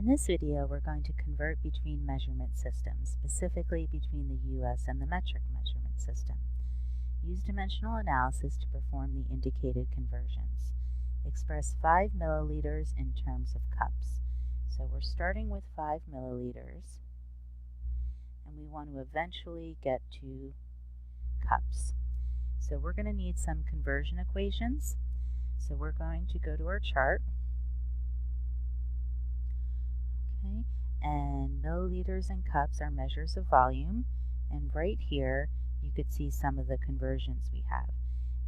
In this video, we're going to convert between measurement systems, specifically between the US and the metric measurement system. Use dimensional analysis to perform the indicated conversions. Express 5 milliliters in terms of cups. So we're starting with 5 milliliters, and we want to eventually get to cups. So we're going to need some conversion equations. So we're going to go to our chart. Okay, and milliliters and cups are measures of volume, and right here you could see some of the conversions we have.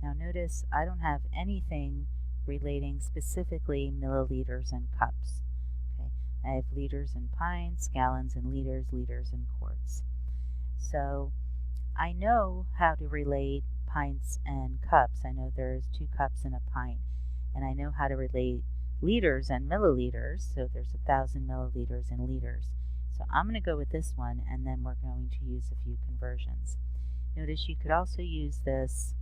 Now notice I don't have anything relating specifically milliliters and cups. Okay, I have liters and pints, gallons and liters, liters and quarts. So I know how to relate pints and cups. I know there's 2 cups in a pint, and I know how to relate liters and milliliters, so there's 1,000 milliliters in liters. So I'm going to go with this one, and then we're going to use a few conversions. Notice you could also use this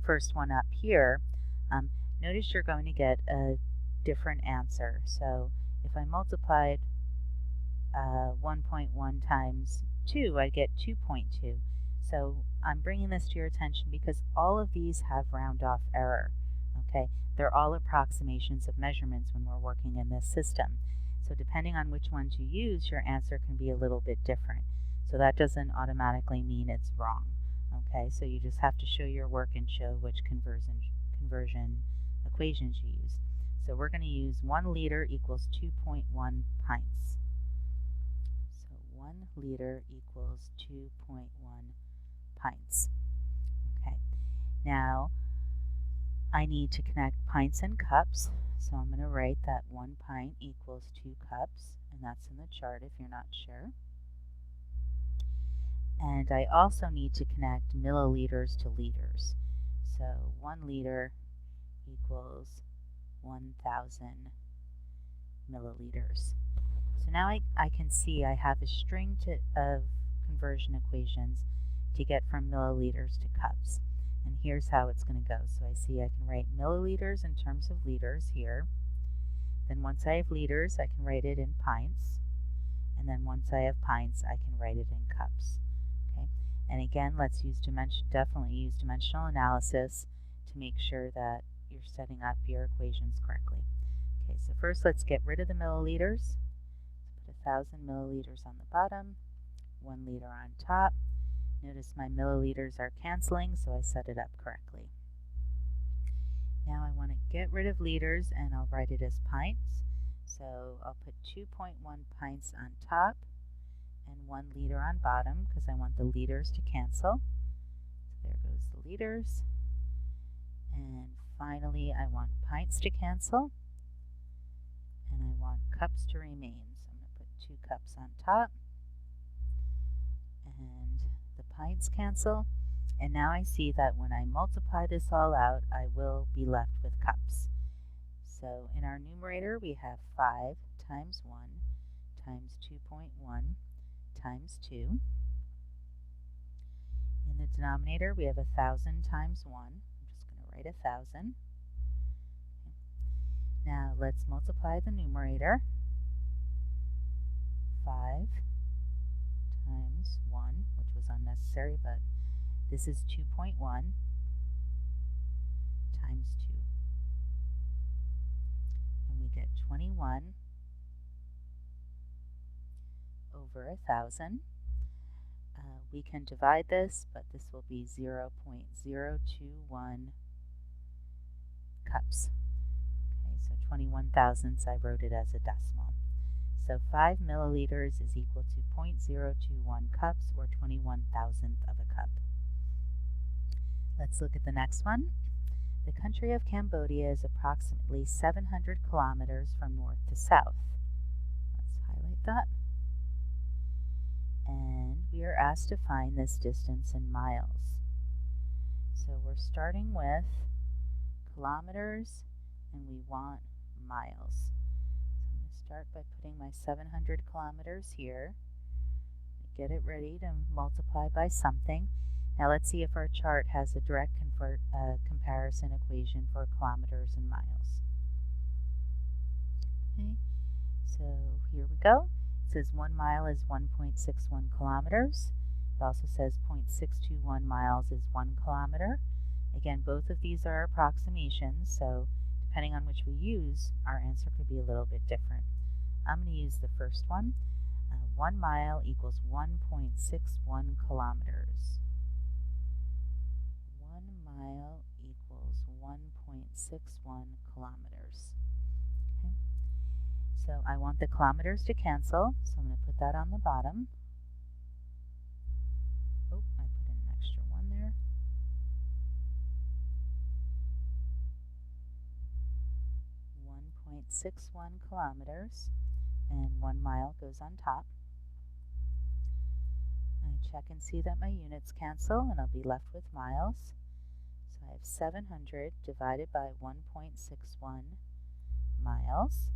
first one up here. Notice you're going to get a different answer. So if I multiplied 1.1 times 2, I get 2.2. So I'm bringing this to your attention because all of these have round-off error. Okay, they're all approximations of measurements when we're working in this system. So depending on which ones you use, your answer can be a little bit different. So that doesn't automatically mean it's wrong. Okay, so you just have to show your work and show which conversion equations you used. So we're going to use 1 liter equals 2.1 pints. So 1 liter equals 2.1 pints. Okay, now I need to connect pints and cups, so I'm going to write that 1 pint equals 2 cups, and that's in the chart if you're not sure. And I also need to connect milliliters to liters. So 1 liter equals 1,000 milliliters. So now I can see I have a string of conversion equations to get from milliliters to cups. And here's how it's going to go. So I see I can write milliliters in terms of liters here. Then once I have liters, I can write it in pints. And then once I have pints, I can write it in cups. Okay. And again, let's definitely use dimensional analysis to make sure that you're setting up your equations correctly. Okay, so first let's get rid of the milliliters. Let's put 1,000 milliliters on the bottom, 1 liter on top. Notice my milliliters are canceling, so I set it up correctly. Now I want to get rid of liters, and I'll write it as pints. So I'll put 2.1 pints on top and 1 liter on bottom because I want the liters to cancel. So there goes the liters. And finally, I want pints to cancel, and I want cups to remain. So I'm going to put 2 cups on top, and the pints cancel. And now I see that when I multiply this all out, I will be left with cups. So in our numerator, we have 5 times 1 times 2.1 times 2. In the denominator, we have 1,000 times 1. Write 1,000. Now let's multiply the numerator. 5 times 1, which was unnecessary, but this is 2.1 times 2. And we get 21 over 1,000. We can divide this, but this will be 0.021 cups. Okay, so 21 thousandths, I wrote it as a decimal. So 5 milliliters is equal to 0.021 cups, or 21 thousandth of a cup. Let's look at the next one. The country of Cambodia is approximately 700 kilometers from north to south. Let's highlight that. And we are asked to find this distance in miles. So we're starting with kilometers, and we want miles. So I'm going to start by putting my 700 kilometers here. Get it ready to multiply by something. Now let's see if our chart has a direct comparison equation for kilometers and miles. Okay, So here we go. It says 1 mile is 1.61 kilometers. It also says 0.621 miles is 1 kilometer. Again, both of these are approximations, so depending on which we use, our answer could be a little bit different. I'm going to use the first one. 1 mile equals 1.61 kilometers. 1 mile equals 1.61 kilometers. Okay. So I want the kilometers to cancel, so I'm going to put that on the bottom. Oh, I put in an extra one there. 1.61 kilometers, and 1 mile goes on top. I check and see that my units cancel, and I'll be left with miles. So I have 700 divided by 1.61 miles.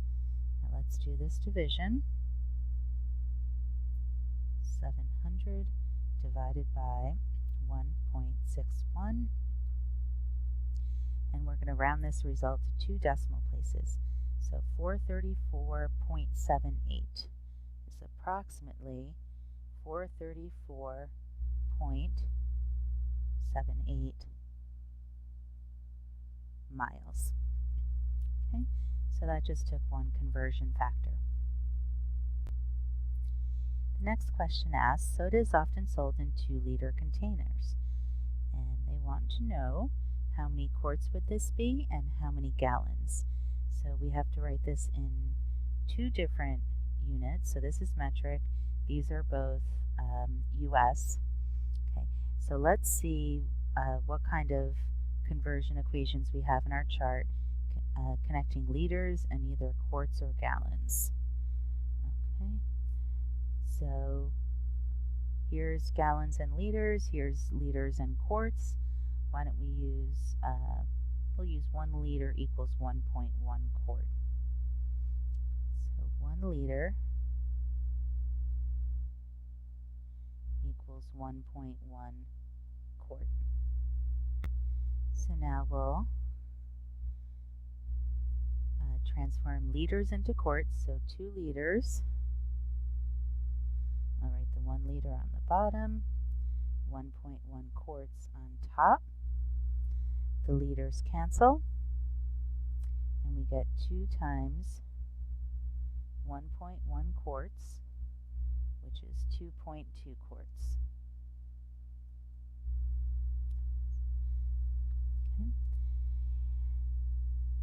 Now let's do this division. 700 divided by 1.61. And we're going to round this result to 2 decimal places. So 434.78 is approximately 434.78 miles. Okay, so that just took one conversion factor. The next question asks, soda is often sold in 2-liter containers, and they want to know how many quarts would this be and how many gallons. So we have to write this in 2 different units. So this is metric. These are both US. Okay, so let's see what kind of conversion equations we have in our chart connecting liters and either quarts or gallons. Okay, so here's gallons and liters, here's liters and quarts. Why don't we use, we'll use 1 liter equals 1.1 quart. So 1 liter equals 1.1 quart. So now we'll transform liters into quarts. So 2 liters. I'll write the 1 liter on the bottom, 1.1 quarts on top. The liters cancel, and we get 2 times 1.1 quarts, which is 2.2 quarts. Okay.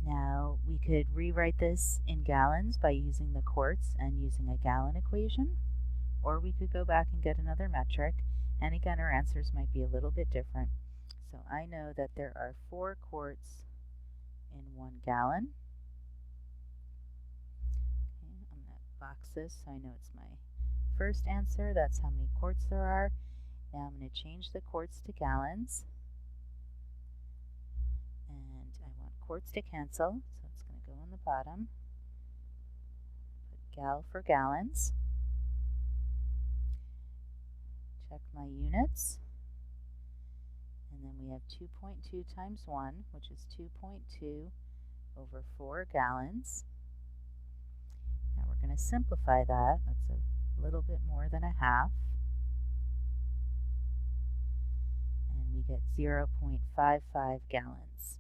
Now we could rewrite this in gallons by using the quarts and using a gallon equation, or we could go back and get another metric, and again our answers might be a little bit different. So I know that there are 4 quarts in 1 gallon. Okay, I'm going to box this so I know it's my first answer. That's how many quarts there are. Now I'm going to change the quarts to gallons. And I want quarts to cancel, so it's going to go on the bottom. Put gal for gallons. Check my units. And then we have 2.2 times 1, which is 2.2 over 4 gallons. Now we're going to simplify that. That's a little bit more than a half. And we get 0.55 gallons.